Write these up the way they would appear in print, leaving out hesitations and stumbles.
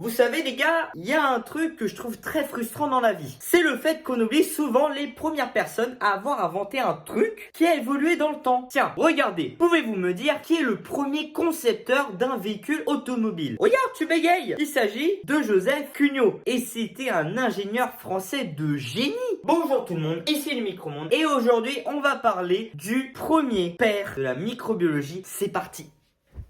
Vous savez les gars, il y a un truc que je trouve très frustrant dans la vie. C'est le fait qu'on oublie souvent les premières personnes à avoir inventé un truc qui a évolué dans le temps. Tiens, regardez, pouvez-vous me dire qui est le premier concepteur d'un véhicule automobile? Regarde, tu bégayes. Il s'agit de Joseph Cugnot. Et c'était un ingénieur français de génie. Bonjour tout le monde, ici le Micromonde. Et aujourd'hui, on va parler du premier père de la microbiologie. C'est parti.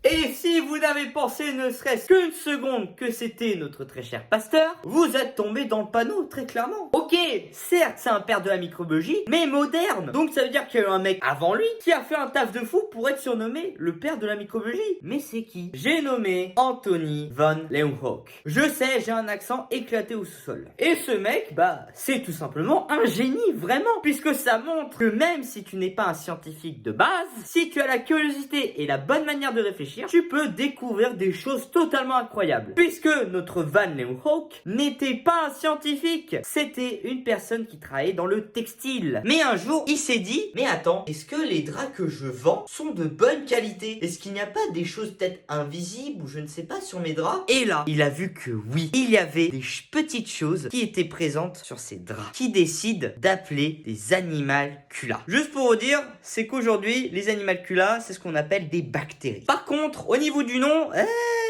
Et si vous n'avez pensé ne serait-ce qu'une seconde que c'était notre très cher Pasteur, vous êtes tombé dans le panneau très clairement. Ok, certes c'est un père de la microbiologie, mais moderne. Donc ça veut dire qu'il y a eu un mec avant lui qui a fait un taf de fou pour être surnommé le père de la microbiologie. Mais c'est qui? J'ai nommé Anthony van Leeuwenhoek. Je sais, j'ai un accent éclaté au sous-sol. Et ce mec, c'est tout simplement un génie, vraiment. Puisque ça montre que même si tu n'es pas un scientifique de base, si tu as la curiosité et la bonne manière de réfléchir, tu peux découvrir des choses totalement incroyables. Puisque notre Van Leeuwenhoek n'était pas un scientifique, c'était une personne qui travaillait dans le textile. Mais un jour, il s'est dit, mais attends, est-ce que les draps que je vends sont de bonne qualité? Est-ce qu'il n'y a pas des choses peut-être invisibles ou je ne sais pas sur mes draps? Et là, il a vu que oui, il y avait des petites choses qui étaient présentes sur ces draps, qui décident d'appeler des animalcules. Juste pour vous dire, c'est qu'aujourd'hui, les animalcules, c'est ce qu'on appelle des bactéries. Par contre, au niveau du nom,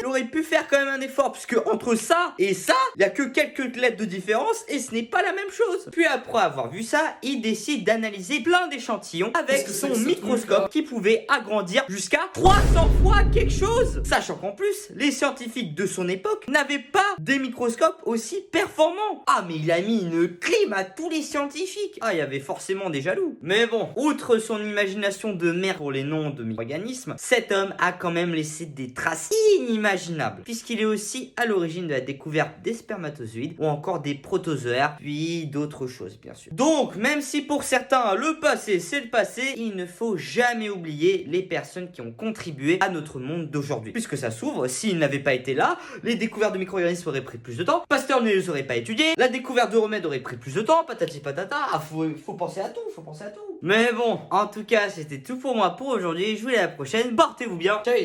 il aurait pu faire quand même un effort, puisque entre ça et ça, il n'y a que quelques lettres de différence et ce n'est pas la même chose. Puis après avoir vu ça, il décide d'analyser plein d'échantillons avec son microscope qui pouvait agrandir jusqu'à 300 fois quelque chose. Sachant qu'en plus, les scientifiques de son époque n'avaient pas des microscopes aussi performants. Ah mais il a mis une clim à tous les scientifiques. Ah, il y avait forcément des jaloux. Mais bon, outre son imagination de merde pour les noms de micro-organismes, cet homme a quand même laissé des traces inimaginables, puisqu'il est aussi à l'origine de la découverte des spermatozoïdes ou encore des protozoaires, puis d'autres choses bien sûr. Donc même si pour certains le passé c'est le passé, il ne faut jamais oublier les personnes qui ont contribué à notre monde d'aujourd'hui. Puisque ça s'ouvre, s'ils n'avaient pas été là, les découvertes de micro-organismes auraient pris plus de temps, Pasteur ne les aurait pas étudiés, la découverte de remèdes aurait pris plus de temps, patati patata. Ah, faut penser à tout, faut penser à tout. Mais bon, en tout cas c'était tout pour moi pour aujourd'hui, je vous dis à la prochaine, portez-vous bien, ciao.